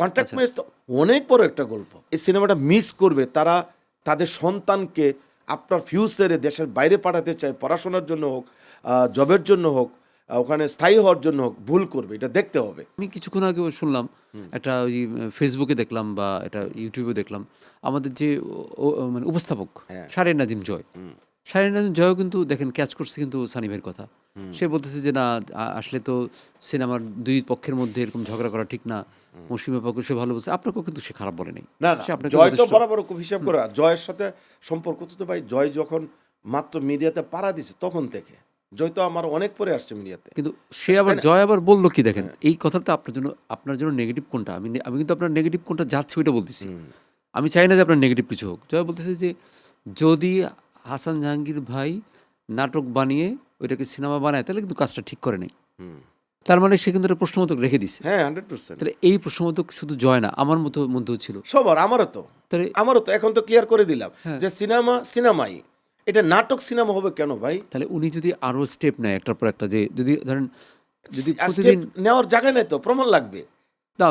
Contract আচ্ছা। Marriage তো অনেক বড় একটা গল্প। এই সিনেমাটা মিস করবে তারা তাদের সন্তানকে আপনার ফিউচারে দেশের বাইরে পাঠাতে চায়, পড়াশোনার জন্য হোক, জবের জন্য হোক, ওখানে স্থায়ী হওয়ার জন্য হোক, ভুল করবে। এটা দেখতে হবে। আমি কিছুক্ষণ আগেও শুনলাম একটা ওই ফেসবুকে দেখলাম বা এটা ইউটিউবে দেখলাম আমাদের যে মানে উপস্থাপক হ্যাঁ। শাহরিয়ার নাজিম জয়, শাহরিয়ার নাজিম জয়ও কিন্তু দেখেন ক্যাচ করছে কিন্তু সানি ভাইয়ের কথা। সে বলতেছে যে না আসলে তো সিনেমার দুই পক্ষের মধ্যে এরকম ঝগড়া করা ঠিক না, মৌসুমী আপাকে সে ভালো বলছে, আপনাকেও কিন্তু সে খারাপ বলে নাই, না, না, সে আপনাকে জয় তো যথেষ্ট। বরাবর খুব হিসাব করা। জয়ের সাথে সম্পর্ক তো ভাই জয় যখন মাত্র মিডিয়াতে পাড়া দিছে তখন থেকে। জয় তো আমার অনেক পরে আসছে মিডিয়াতে। কিন্তু সে আবার তাই না? জয় আবার বললো কি দেখেন এই কথাটা আপনার জন্য নেগেটিভ কোনটা, আমি কিন্তু আপনার নেগেটিভ কোনটা যাচ্ছে ওইটা বলতেছি। আমি চাই না যে আপনার নেগেটিভ কিছু হোক। জয় বলতেছে যে যদি হাসান জাহাঙ্গীর ভাই নাটক বানিয়ে ওইটাকে সিনেমা বানায় তাহলে কিন্তু কাজটা ঠিক করে নাই। তার মানে সে কিন্তু একটা প্রশ্নবোধক রেখে দিছে। হ্যাঁ, 100%। তাহলে এই প্রশ্নবোধক শুধু জয় না, আমার মধ্যেও ছিল। সবার, আমারও তো। তাহলে আমারও তো এখন তো ক্লিয়ার করে দিলাম হ্যাঁ, যে সিনেমা সিনেমাই। এটা নাটক সিনেমা হবে কেন ভাই? তাহলে উনি যদি আরো স্টেপ নেয় একটার পর একটা, যে যদি ধরেন যদি স্টেপ প্রতিদিন নেওয়ার জায়গা নেই তো, প্রমাণ লাগবে। না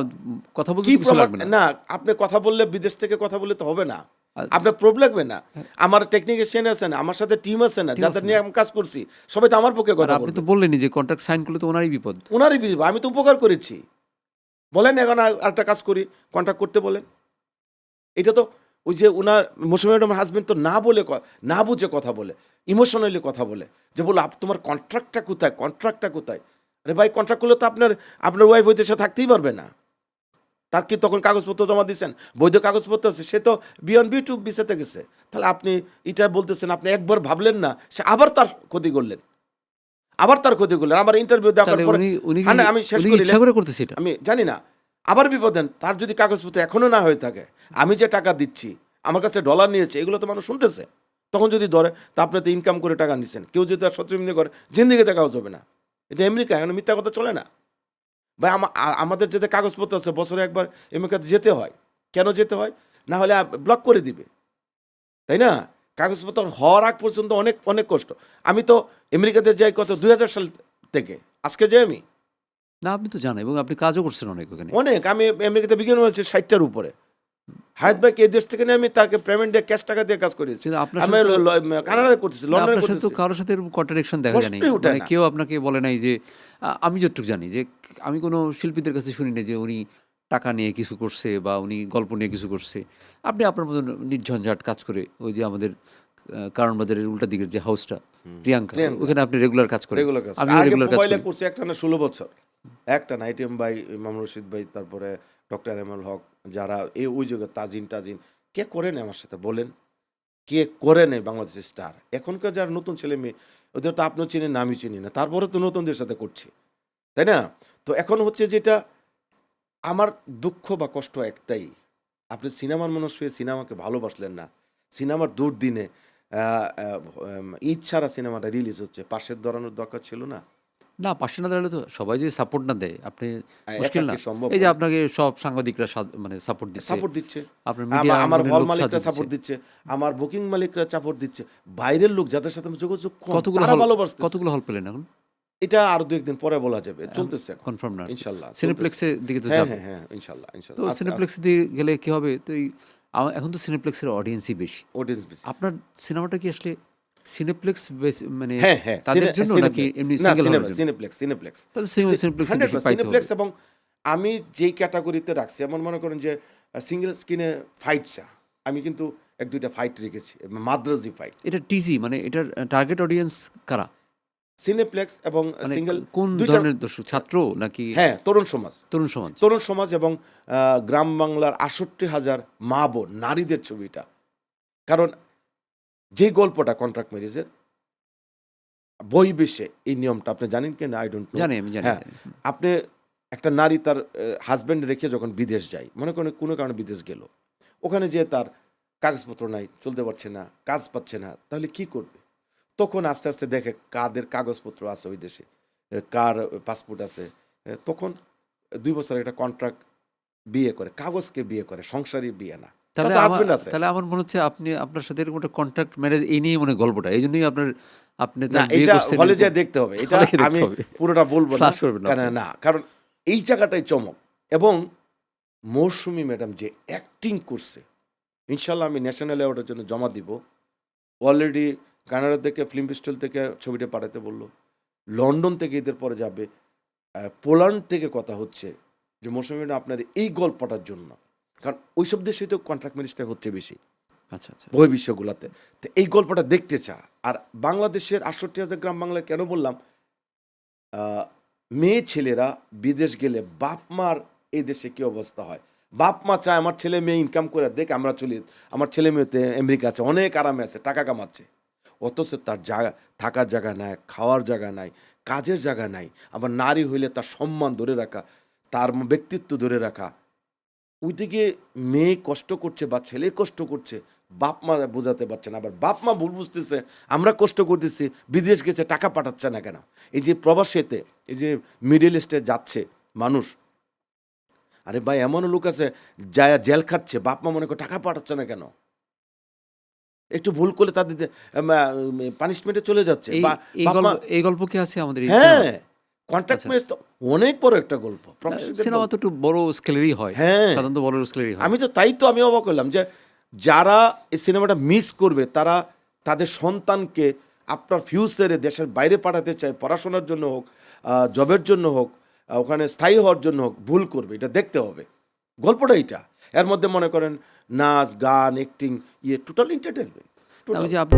কথা বলতে কি তো কিছু প্রমাণ? লাগবে না। না, আপনি কথা বললে বিদেশ থেকে কথা বললে তো হবে না। আর আপনার প্রুফ লাগবে না। আমার টেকনিশিয়ান আছে না, আমার সাথে টিম আছে না, টিম যাদের আছে নিয়ে আমি কাজ করছি, সবাই তো আমার পক্ষে আর কথা আপনি বলবে। তো বললেনই যে কন্ট্রাক্ট সাইন করলে তো ওনারই বিপদ। উনারই বুঝবো, আমি তো উপকার করেছি। বলেন এখন আরেকটা কাজ করি, কন্ট্রাক্ট করতে বলেন। এটা তো ওই যে উনার মৌসুমী ম্যাডামের হাজবেন্ড তো না বলে না বুঝে কথা বলে, ইমোশনালি কথা বলে, যে বলো তোমার কন্ট্রাক্টটা কোথায়, কন্ট্রাক্টটা কোথায়? আরে ভাই, কন্ট্রাক্ট করলে তো আপনার আপনার ওয়াইফ ওই দেশে থাকতেই পারবে না। তার কি তখন কাগজপত্র জমা দিচ্ছেন? বৈধ কাগজপত্র আছে, সে তো বিয়ন বি টু বিসেতে গেছে। তাহলে আপনি এটা বলতেছেন, আপনি একবার ভাবলেন না, সে আবার তার ক্ষতি করলেন, আবার তার ক্ষতি করলেন। আমার ইন্টারভিউ দেওয়ার তাহলে পরে উনি কি হ্যাঁ, আমি শেষ উনি করি, ইচ্ছা করে করতেছে এটা? আমি জানি না। আবার বিপদ দেন, তার যদি কাগজপত্র এখনো না হয়ে থাকে, আমি যে টাকা দিচ্ছি, আমার কাছে ডলার নিয়েছে, এগুলো তো মানুষ শুনতেছে। তখন যদি ধরে, তা আপনি তো ইনকাম করে টাকা নিচ্ছেন, কেউ যদি তার শত্রু এমনি করে, জিন্দিগি দেখাও যাবে না। এটা আমেরিকা, এখন মিথ্যা কথা চলে না ভাই। আমাদের যেতে কাগজপত্র আছে, বছরে একবার আমেরিকাতে যেতে হয়। কেন যেতে হয়? না হলে ব্লক করে দিবে, তাই না? কাগজপত্র হওয়ার আগ পর্যন্ত অনেক অনেক কষ্ট। আমি তো আমেরিকাতে যাই কত 2000 সাল থেকে, আজকে যাই আমি না আপনি তো জানেন এবং আপনি কাজও করছেন অনেক ওখানে। অনেক। আমি আমেরিকাতে বিজ্ঞান হয়েছে 60টার উপরে। হায়াত ভাইকে এই দেশ থেকে নিয়ে আমি তাকে পেমেন্ট দিয়ে ক্যাশ টাকা দিয়ে কাজ করিয়েছি। কিন্তু আপনার আমি সাথে তো কানাডায় করতেছি, না, লন্ডনে আপনার সাথে তো করতেছি। কারোর সাথে এরকম কন্ট্রাডিকশন দেখা যায় নাই। প্রশ্নই উঠে মানে না। কেউ আপনাকে বলে নাই যে আমি যতটুকু জানি যে আমি কোনো শিল্পীদের কাছে শুনি না যে উনি টাকা নিয়ে কিছু করছে বা উনি গল্প নিয়ে কিছু করছে। আপনি আপনার মতন নির্ঝঞ্ঝাট কাজ করে ওই যে আমাদের কারণ বাজারের উল্টা দিকের যে হাউসটা প্রিয়াঙ্কা, প্রিয়াঙ্কা ওখানে আপনি রেগুলার কাজ করেন। রেগুলার কাজ। আমিও আগে রেগুলার কাজ মোবাইলে করি। করছি একটা না 16 বছর। একটা না এটিএম ভাই, ইমাম রশিদ ভাই, তারপরে ডক্টর এনামুল হক, যারা এই ওই যুগে তাজিন কে করেন আমার সাথে বলেন? কে করে নেই বাংলাদেশের স্টার? এখনকার যারা নতুন ছেলে মেয়ে, ওদের তো আপনিও চিনেন না, আমি চিনি না, তারপরে তো নতুনদের সাথে করছি, তাই না? তো এখন হচ্ছে যেটা আমার দুঃখ বা কষ্ট একটাই, আপনি সিনেমার মানুষ হয়ে সিনেমাকে ভালোবাসলেন না। সিনেমার দুর্দিনে ঈদ ছাড়া সিনেমাটা রিলিজ হচ্ছে, পাশের দাঁড়ানোর দরকার ছিল না? না পাশে না দাঁড়ালে তো সবাই যে সাপোর্ট না দেয় আপনি একা মুশকিল না। কি সম্ভব এই যে ভাই? আপনাকে সব সাংবাদিকরা মানে সাপোর্ট দিচ্ছে, সাপোর্ট দিচ্ছে, আপনার মিডিয়া আমার আঙ্গনের হল লোক সাহায্য মালিকরা দিচ্ছে। সাপোর্ট দিচ্ছে, আমার বুকিং মালিকরা সাপোর্ট দিচ্ছে, বাইরের লোক যাদের সাথে আমি যোগাযোগ কম, কতগুলো তারা হল ভালোবাসতেছে। কতগুলো হল পেলেন এখন? এটা আরো 2-1 দিন পরে বলা যাবে, চলতেছে এখন। কনফার্ম না? ইনশাল্লাহ চলতেছে। সিনেপ্লেক্সের দিকে তো হ্যাঁ, যাবে। হ্যাঁ, হ্যাঁ, ইনশাল্লাহ, তো ইনশাল্লাহ। সিনেপ্লেক্সে দিয়ে গেলে কি হবে? তো এই এখন তো সিনেপ্লেক্সের অডিয়েন্সই বেশি। অডিয়েন্স বেশি। আপনার সিনেমাটা কি আসলে সিনেপ্লেক্স মানে হ্যাঁ, হ্যাঁ, তাদের জন্য নাকি এমনি না, সিঙ্গেল হলের জন্য? সিনেপ্লেক্স। তাহলে সিনেপ্লেক্সে বেশি 100% পাইতে হবে। সিনেপ্লেক্স। এবং আমি যেই ক্যাটাগরিতে রাখছি, এমন মনে করেন যে সিঙ্গেল স্ক্রিনে ফাইট চা, আমি কিন্তু 1-2টা ফাইট রেখেছি, মাদ্রাজি ফাইট। এটা টিজি মানে এটার টার্গেট অডিয়েন্স কারা? সিনেপ্লেক্স এবং মানে সিঙ্গেল কোন 2টা। ধরনের দর্শক? ছাত্র নাকি হ্যাঁ, তরুণ সমাজ। তরুণ সমাজ? তরুণ সমাজ এবং গ্রাম বাংলার 68,000 মা বোন নারীদের ছবিটা। কারণ যেই গল্পটা কন্ট্রাক্ট ম্যারেজের বই বেশে, এই নিয়মটা আপনি জানেন কি না, আই ডোন্ট নো। জানি, আমি জানি, হ্যাঁ, জানি। আপনি একটা নারী তার হাজব্যান্ড রেখে যখন বিদেশ যায়, মনে করেন কোনো কারণে বিদেশ গেল, ওখানে যেয়ে তার কাগজপত্র নাই, চলতে পারছে না, কাজ পাচ্ছে না, তাহলে কি করবে? তখন আস্তে আস্তে দেখে কাদের কাগজপত্র আছে ওই দেশে, কার পাসপোর্ট আছে। তখন 2 বছর একটা কন্ট্রাক্ট বিয়ে করে, কাগজকে বিয়ে করে, সংসারী বিয়ে না। তার তাহলে তো হাজবেন্ড আছে। তাহলে আমার মনে হচ্ছে আপনার সাথে এরকম একটা কন্ট্রাক্ট ম্যারেজ এই নিয়ে মনে হয় গল্পটা। এইজন্যই আপনি না, তার বিয়ে এটা করছেন হলে এরকম। যেয়ে দেখতে হবে। এটা হলে গিয়ে দেখতে আমি হবে। পুরোটা বলবো না। ফ্লাশ করবেন না কারণ আপনি। না, কারণ এই জায়গাটাই চমক। এবং মৌসুমী ম্যাডাম যে অ্যাক্টিং করছে, ইনশাল্লাহ আমি ন্যাশনাল অ্যাওয়ার্ডের জন্য জমা দিব। অলরেডি কানাডা থেকে ফিল্ম ফেস্টিভ্যাল থেকে ছবিটা পাঠাতে বললো, লন্ডন থেকে ঈদের পরে যাবে, পোল্যান্ড থেকে কথা হচ্ছে যে মৌসুমী ম্যাডাম আপনার এই গল্পটার জন্য, কারণ ওইসব দেশে তো কন্ট্রাক্ট মিনিস্টার হচ্ছে বেশি আচ্ছা আচ্ছা বই বিষয়গুলোতে, তো এই গল্পটা দেখতে চা। আর বাংলাদেশের 68,000 গ্রাম বাংলায় কেন বললাম, মেয়ে ছেলেরা বিদেশ গেলে বাপ মার এই দেশে কি অবস্থা হয়, বাপ মা চায় আমার ছেলে মেয়ে ইনকাম করে দেখ, আমরা চলি, আমার ছেলে মেয়েতে আমেরিকা আছে, অনেক আরামে আছে, টাকা কামাচ্ছে, অথচ তার জায়গা, থাকার জায়গা নাই, খাওয়ার জায়গা নাই, কাজের জায়গা নাই। আবার নারী হইলে তার সম্মান ধরে রাখা, তার ব্যক্তিত্ব ধরে রাখা, ওইদিকে মেয়ে কষ্ট করছে বা ছেলে কষ্ট করছে, বাপ মা বোঝাতে পারছে না, আবার বাপ মা ভুল বুঝতেছে, আমরা কষ্ট করতেছি, বিদেশ গেছে টাকা পাঠাচ্ছে না কেন। এই যে প্রবাসেতে, এই যে মিডল ইস্টে যাচ্ছে মানুষ, আরে ভাই এমনও লোক আছে যায় জেল খাচ্ছে, বাপ মা মনে করে টাকা পাঠাচ্ছে না কেন, একটু ভুল করলে তাদের পানিশমেন্টে চলে যাচ্ছে। এই এই বাপ গল্প মা, এই গল্প কি আছে আমাদের এই হ্যাঁ, কন্ট্রাক্ট আচ্ছা। ম্যারেজ তো অনেক বড় একটা গল্প, প্রবাসীদের সিনেমা গল্প। তো একটু বড় স্কেলেরই হয়, হ্যাঁ, সাধারণত বড় স্কেলেরই হয়। আমি তো তাই তো আমি অবাক হলাম যে যারা এই সিনেমাটা মিস করবে তারা তাদের সন্তানকে আপনার ফিউচারে দেশের বাইরে পাঠাতে চায়, পড়াশোনার জন্য হোক, জবের জন্য হোক, ওখানে স্থায়ী হওয়ার জন্য হোক, ভুল করবে, এটা দেখতে হবে। গল্পটা এটা, এর মধ্যে মনে করেন নাচ গান অ্যাক্টিং, টোটাল এন্টারটেনমেন্ট। ওই যে আপনি